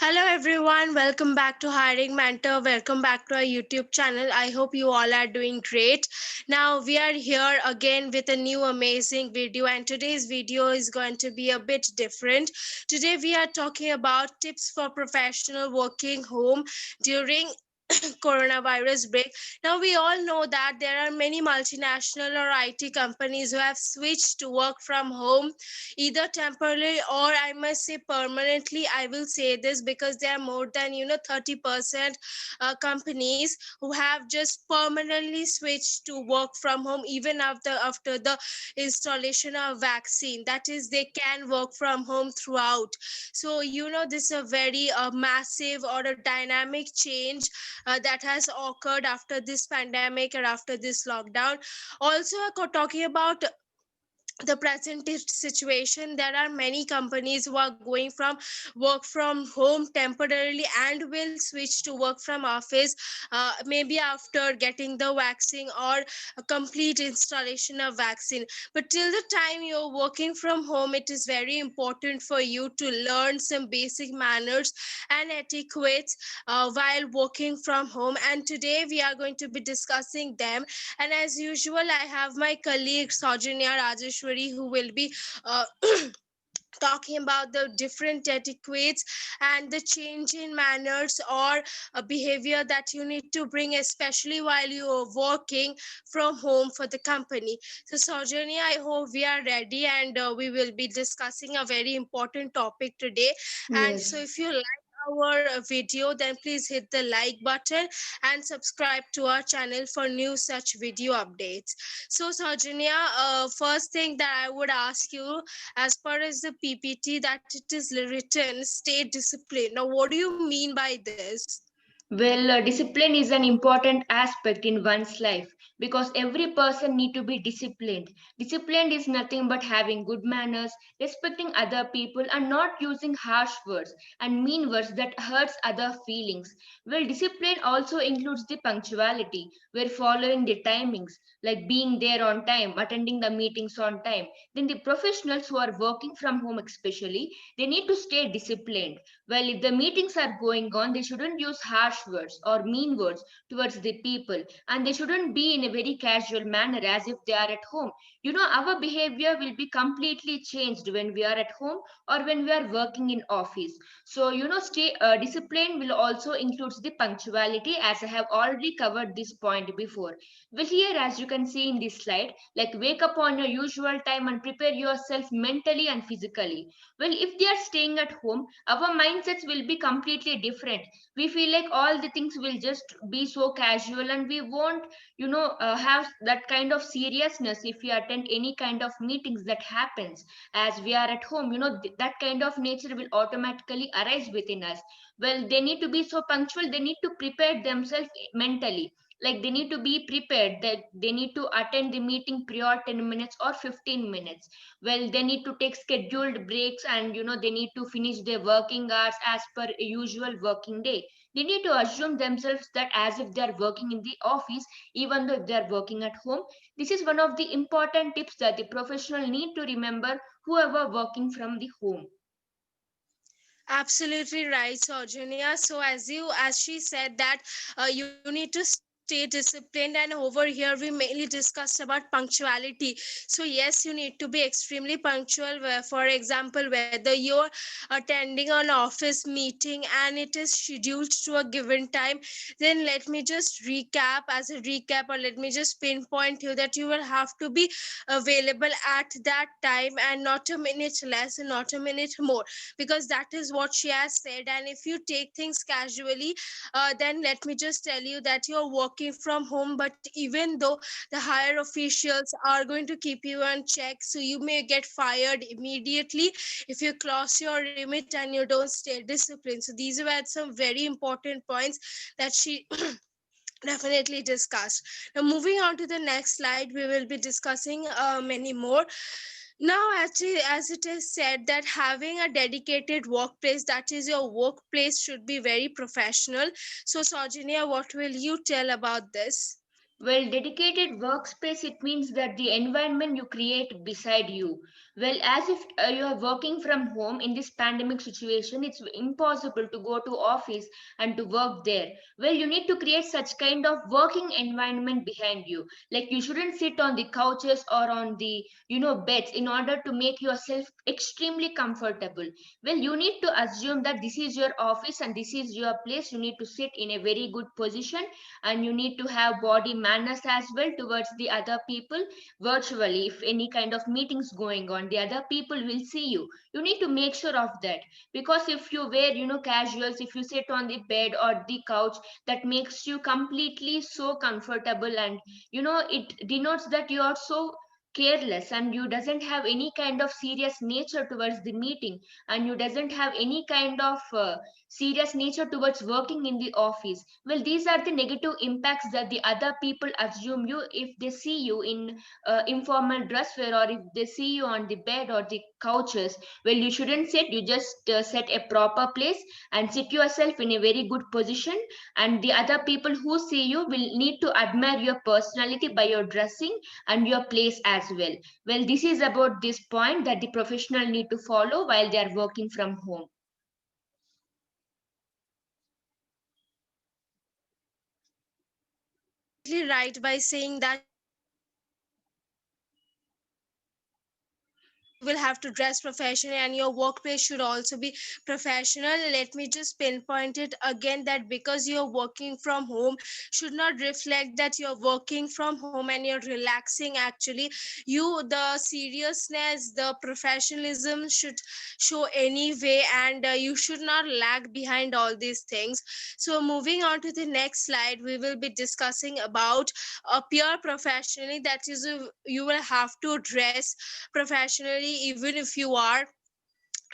Hello everyone, welcome back to Hiring Mentor. Welcome back to our YouTube channel. I hope you all are doing great. Now we are here again with a new amazing video, and today's video is going to be a bit different. Today we are talking about tips for professional working home during coronavirus break. Now, we all know that there are many multinational or IT companies who have switched to work from home, either temporarily or I must say permanently. I will say this because there are more than 30% companies who have just permanently switched to work from home even after the installation of vaccine. That is, they can work from home throughout. So this is a very massive or a dynamic change that has occurred after this pandemic or after this lockdown. Also, talking about the present situation, there are many companies who are going from work from home temporarily and will switch to work from office, maybe after getting the vaccine or a complete installation of vaccine. But till the time you're working from home, it is very important for you to learn some basic manners and etiquettes while working from home, and today we are going to be discussing them. And as usual, I have my colleague Saujanya Rajeshwari who will be uh, talking about the different etiquettes and the change in manners or behavior that you need to bring, especially while you are working from home for the company. So, Saujanya, I hope we are ready, and we will be discussing a very important topic today. And so, Yes. if you like our video, then please hit the like button and subscribe to our channel for new such video updates. So, Saujanya, first thing that I would ask you, as per as the PPT that it is written, stay disciplined. Now, what do you mean by this? Discipline is an important aspect in one's life because every person need to be disciplined. Disciplined is nothing but having good manners, respecting other people, and not using harsh words and mean words that hurts other feelings. Discipline also includes the punctuality, where following the timings, like being there on time, attending the meetings on time. Then the professionals who are working from home, especially, they need to stay disciplined. If the meetings are going on, they shouldn't use harsh words or mean words towards the people, and they shouldn't be in a very casual manner as if they are at home. Our behavior will be completely changed when we are at home or when we are working in office. So, stay discipline will also includes the punctuality, as I have already covered this point before. Here, as you can see in this slide, like wake up on your usual time and prepare yourself mentally and physically. If they are staying at home, our mindsets will be completely different. We feel like all the things will just be so casual, and we won't have that kind of seriousness if we attend any kind of meetings that happens. As we are at home, that kind of nature will automatically arise within us. They need to be so punctual, they need to prepare themselves mentally. Like they need to be prepared that they need to attend the meeting prior 10 minutes or 15 minutes. They need to take scheduled breaks, and they need to finish their working hours as per a usual working day. They need to assume themselves that as if they are working in the office, even though if they are working at home. This is one of the important tips that the professional need to remember, whoever working from the home. Absolutely right, Saujanya. So as she said that you need to stay disciplined, and over here we mainly discussed about punctuality. So yes, you need to be extremely punctual. For example, whether you're attending an office meeting and it is scheduled to a given time, then let me just recap as a recap, or let me just pinpoint you that you will have to be available at that time and not a minute less and not a minute more, because that is what she has said. And if you take things casually, then let me just tell you that you're working from home, but even though the higher officials are going to keep you on check, so you may get fired immediately if you cross your limit and you don't stay disciplined. So these were some very important points that she definitely discussed. Now, moving on to the next slide, we will be discussing many more. Now, actually, as it is said that having a dedicated workplace, that is your workplace, should be very professional. So, Saujanya, what will you tell about this? Dedicated workspace, it means that the environment you create beside you. Well, as if you are working from home in this pandemic situation, it's impossible to go to office and to work there. Well, you need to create such kind of working environment behind you. Like you shouldn't sit on the couches or on the beds in order to make yourself extremely comfortable. Well, you need to assume that this is your office and this is your place. You need to sit in a very good position, and you need to have body manners as well towards the other people virtually. If any kind of meetings going on, the other people will see you. You need to make sure of that, because if you wear casuals, if you sit on the bed or the couch, that makes you completely so comfortable, and it denotes that you are so careless, and you doesn't have any kind of serious nature towards the meeting, and you doesn't have any kind of serious nature towards working in the office. Well, these are the negative impacts that the other people assume you if they see you in informal dress wear, or if they see you on the bed or the couches. Well, you shouldn't sit. You just set a proper place and sit yourself in a very good position, and the other people who see you will need to admire your personality by your dressing and your place as well. Well, this is about this point that the professional need to follow while they are working from home. Absolutely right by saying that you will have to dress professionally and you will have to dress professionally and your workplace should also be professional. Let me just pinpoint it again that because you're working from home should not reflect that you're working from home and you're relaxing. Actually, the seriousness, the professionalism should show anyway, and you should not lag behind all these things. So moving on to the next slide, we will be discussing about appear professionally. That is, you will have to dress professionally even if you are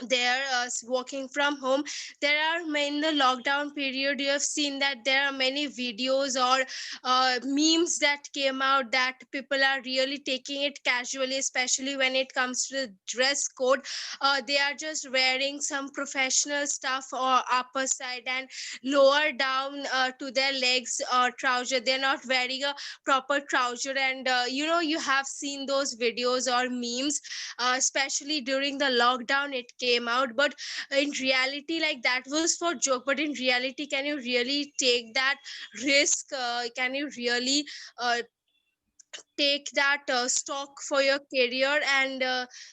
there working from home. There are in the lockdown period you have seen that there are many videos or memes that came out that people are really taking it casually, especially when it comes to the dress code. They are just wearing some professional stuff or upper side and lower down to their legs or trouser. They're not wearing a proper trouser, and you have seen those videos or memes, especially during the lockdown it came out. But in reality, like, that was for joke, but in reality, can you really take that risk? Can you really uh, take that stock for your career? And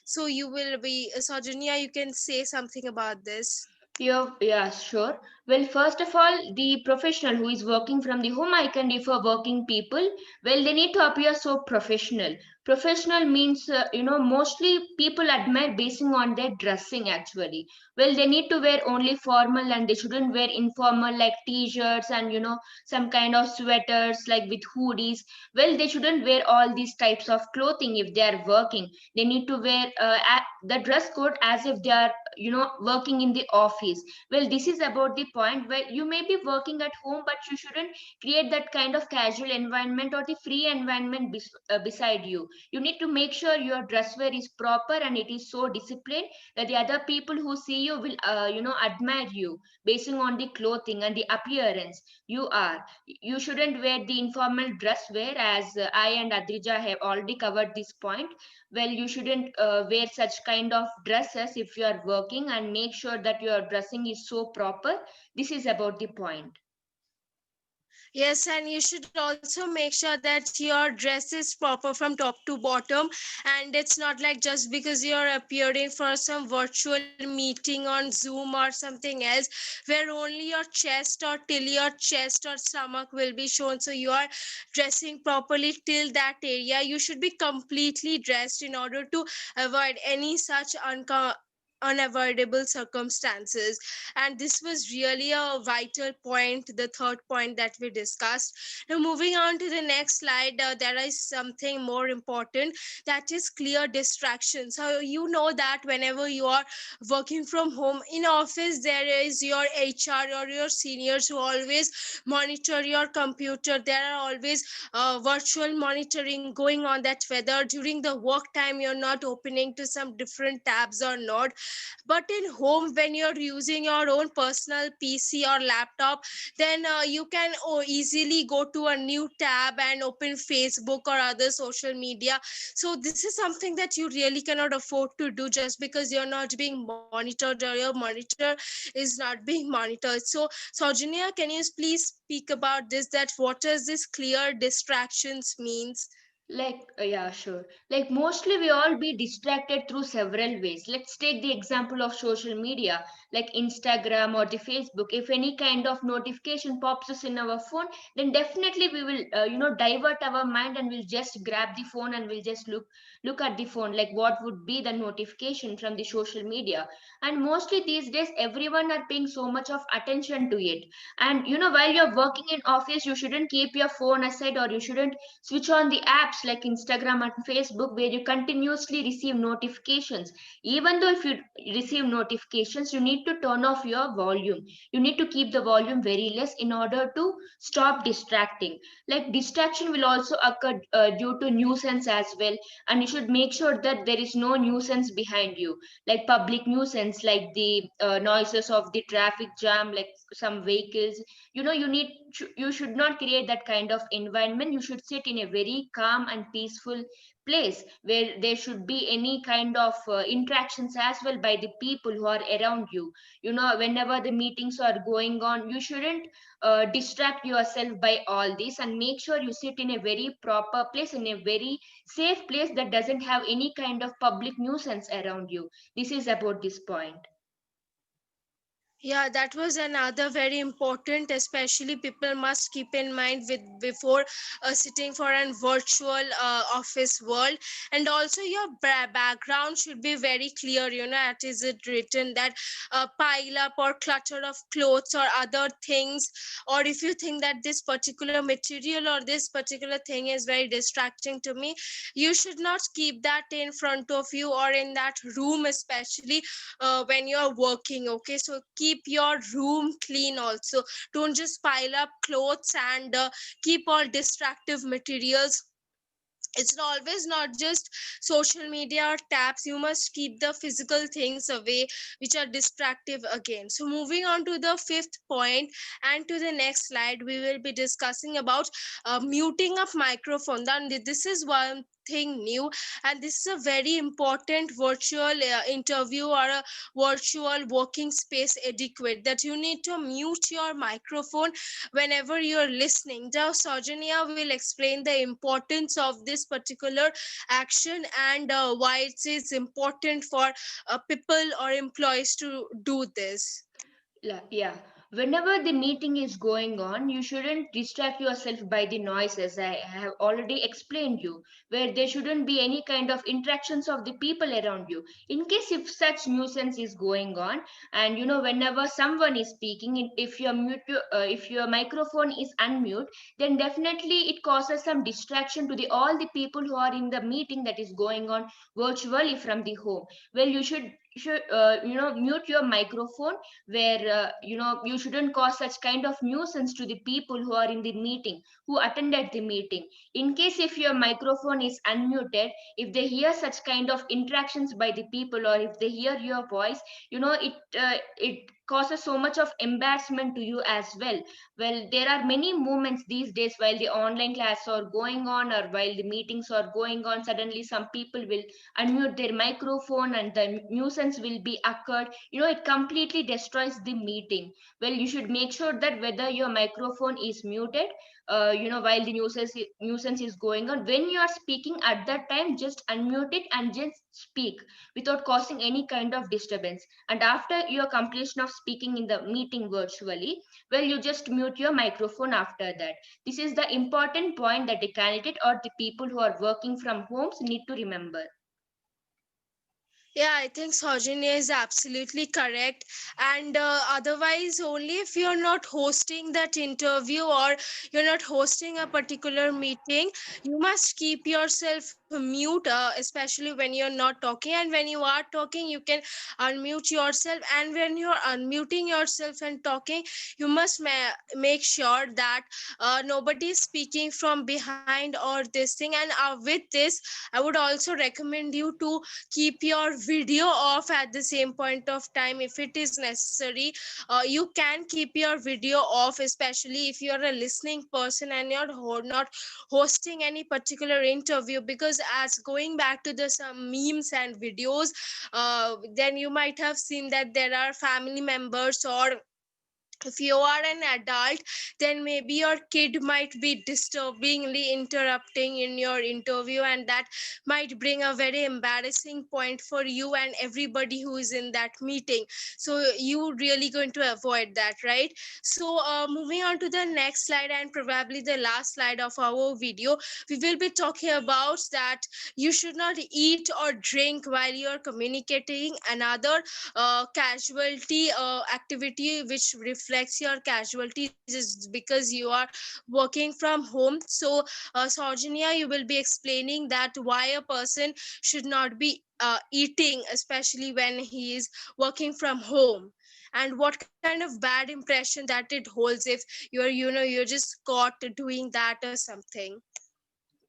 so you will be, Sajanya, you can say something about this. Yeah, sure. Well, first of all, the professional who is working from the home, I can refer working people. Well, they need to appear so professional. Professional means, mostly people admire basing on their dressing actually. Well, they need to wear only formal, and they shouldn't wear informal like t-shirts and, some kind of sweaters like with hoodies. Well, they shouldn't wear all these types of clothing if they are working. They need to wear the dress code as if they are working in the office. Well, this is about the point where you may be working at home, but you shouldn't create that kind of casual environment or the free environment beside you. You need to make sure your dress wear is proper and it is so disciplined that the other people who see you will admire you basing on the clothing and the appearance you are. You shouldn't wear the informal dress wear, as I and Adrija have already covered this point. Well, you shouldn't wear such kind of dresses if you are working, and make sure that your dressing is so proper. This is about the point. Yes, and you should also make sure that your dress is proper from top to bottom. And it's not like just because you're appearing for some virtual meeting on Zoom or something else where only your chest or till your chest or stomach will be shown. So you are dressing properly till that area. You should be completely dressed in order to avoid any such unavoidable circumstances. And this was really a vital point, the third point that we discussed. Now moving on to the next slide, there is something more important, that is clear distraction. So you know that whenever you are working from home, in office there is your HR or your seniors who always monitor your computer. There are always virtual monitoring going on, that whether during the work time you're not opening to some different tabs or not. But in home, when you're using your own personal PC or laptop, then you can easily go to a new tab and open Facebook or other social media. So this is something that you really cannot afford to do just because you're not being monitored or your monitor is not being monitored. So Sojanya, can you please speak about this, that what does this clear distractions means? Yeah, sure. Like, mostly we all be distracted through several ways. Let's take the example of social media, like Instagram or the Facebook. If any kind of notification pops us in our phone, then definitely we will, divert our mind and we'll just grab the phone and we'll just look at the phone, like what would be the notification from the social media. And mostly these days, everyone are paying so much of attention to it. And while you're working in office, you shouldn't keep your phone aside, or you shouldn't switch on the apps like Instagram and Facebook where you continuously receive notifications. Even though if you receive notifications, you need to turn off your volume. You need to keep the volume very less in order to stop distracting. Like, distraction will also occur due to nuisance as well, and you should make sure that there is no nuisance behind you, like public nuisance, like the noises of the traffic jam, like some vehicles. You should not create that kind of environment. You should sit in a very calm and peaceful place where there should be any kind of interactions as well by the people who are around you. Whenever the meetings are going on, you shouldn't distract yourself by all this, and make sure you sit in a very proper place, in a very safe place that doesn't have any kind of public nuisance around you. This is about this point. Yeah, that was another very important, especially people must keep in mind with before sitting for a virtual office world. And also your background should be very clear. At is it written that pile up or clutter of clothes or other things, or if you think that this particular material or this particular thing is very distracting to me, you should not keep that in front of you or in that room, especially when you're working. Okay, so keep your room clean also. Don't just pile up clothes and keep all distractive materials. It's always not just social media or tabs. You must keep the physical things away which are distractive again. So moving on to the fifth point and to the next slide, we will be discussing about muting of microphone. Then this is one thing new, and this is a very important virtual interview or a virtual working space etiquette, that you need to mute your microphone whenever you're listening. Now Sojanya will explain the importance of this particular action and why it is important for people or employees to do this. Yeah. Whenever the meeting is going on, you shouldn't distract yourself by the noises. I have already explained you, where there shouldn't be any kind of interactions of the people around you. In case if such nuisance is going on, and whenever someone is speaking, if your microphone is unmute, then definitely it causes some distraction to the all the people who are in the meeting that is going on virtually from the home. Well, you should mute your microphone, where you shouldn't cause such kind of nuisance to the people who are in the meeting, who attended the meeting. In case if your microphone is unmuted, if they hear such kind of interactions by the people, or if they hear your voice, it causes so much of embarrassment to you as well. Well, there are many moments these days while the online class are going on, or while the meetings are going on, suddenly some people will unmute their microphone and the nuisance will be occurred. It completely destroys the meeting. Well, you should make sure that whether your microphone is muted, while the nuisance is going on, when you are speaking at that time, just unmute it and just speak without causing any kind of disturbance. And after your completion of speaking in the meeting virtually, well, you just mute your microphone after that. This is the important point that the candidate or the people who are working from homes need to remember. Yeah, I think Saujanya is absolutely correct. And otherwise, only if you're not hosting that interview or you're not hosting a particular meeting, you must keep yourself mute, especially when you're not talking, and when you are talking you can unmute yourself. And when you're unmuting yourself and talking, you must make sure that nobody is speaking from behind or this thing. And with this, I would also recommend you to keep your video off at the same point of time. If it is necessary, you can keep your video off, especially if you're a listening person and you're not hosting any particular interview. Because as going back to the some memes and videos, then you might have seen that there are family members, or if you are an adult, then maybe your kid might be disturbingly interrupting in your interview, and that might bring a very embarrassing point for you and everybody who is in that meeting. So you really going to avoid that, right? So moving on to the next slide, and probably the last slide of our video, we will be talking about that you should not eat or drink while you are communicating another casualty activity which reflects your casualties is because you are working from home. So Saujanya, you will be explaining that why a person should not be eating, especially when he is working from home, and what kind of bad impression that it holds if you're just caught doing that or something.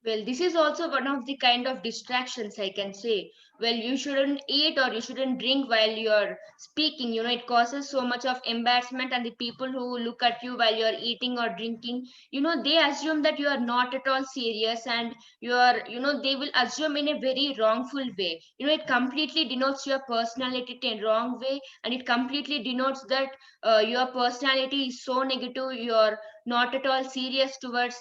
Well, this is also one of the kind of distractions I can say. Well, you shouldn't eat or you shouldn't drink while you're speaking. It causes so much of embarrassment, and the people who look at you while you're eating or drinking, they assume that you are not at all serious, and they will assume in a very wrongful way. It completely denotes your personality in a wrong way, and it completely denotes that your personality is so negative. You're not at all serious towards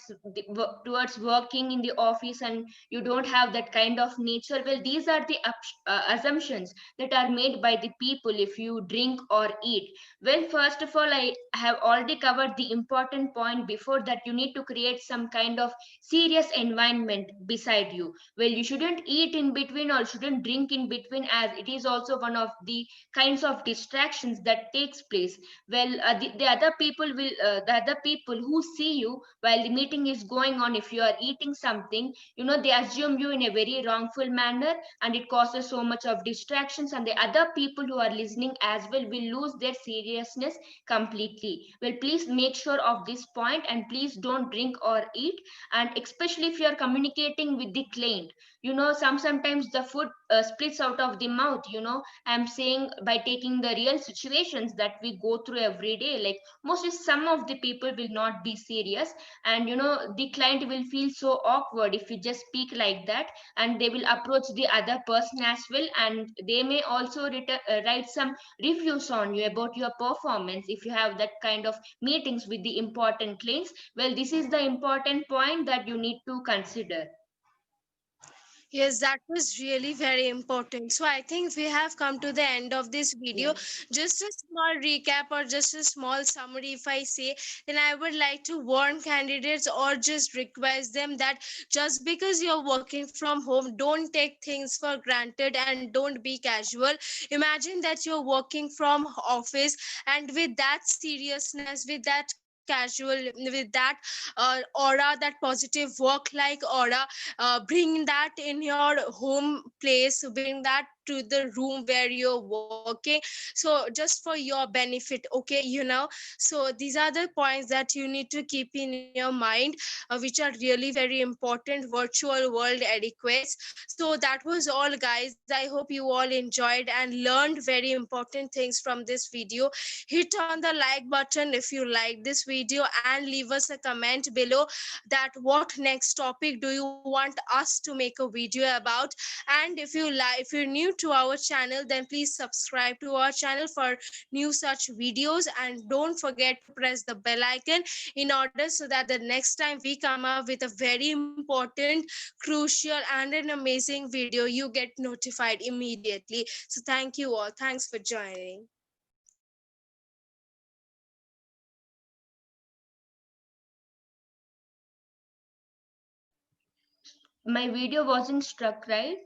working in the office, and you don't have that kind of nature. Well, these are the assumptions that are made by the people if you drink or eat. Well, first of all, I have already covered the important point before, that you need to create some kind of serious environment beside you. Well, you shouldn't eat in between or shouldn't drink in between, as it is also one of the kinds of distractions that takes place. Well, the other people who see you while the meeting is going on, if you are eating something, they assume you in a very wrongful manner, and it causes so much of distractions, and the other people who are listening as well will lose their seriousness completely. Well, please make sure of this point, and please don't drink or eat. And especially if you are communicating with the client, sometimes the food splits out of the mouth. I'm saying, by taking the real situations that we go through every day, like mostly some of the people will not be serious, and the client will feel so awkward if you just speak like that, and they will approach the other person as well, and they may also write some reviews on you about your performance if you have that kind of meetings with the important clients. Well, this is the important point that you need to consider. Yes, that was really very important. So I think we have come to the end of this video. Yes. Just a small recap or just a small summary, if I say, then I would like to warn candidates or just request them that just because you're working from home, don't take things for granted and don't be casual. Imagine that you're working from office, and with that seriousness, with that casual, with that aura, that positive work like aura, bring that in your home place, bring that to the room where you're working. So just for your benefit, okay, so these are the points that you need to keep in your mind, which are really very important virtual world etiquettes. So that was all, guys. I hope you all enjoyed and learned very important things from this video. Hit on the like button if you like this video, and leave us a comment below that what next topic do you want us to make a video about. And if you're new to our channel, then please subscribe to our channel for new such videos, and don't forget to press the bell icon in order so that the next time we come up with a very important, crucial, and an amazing video, you get notified immediately. So thank you all, thanks for joining. My video wasn't struck, right?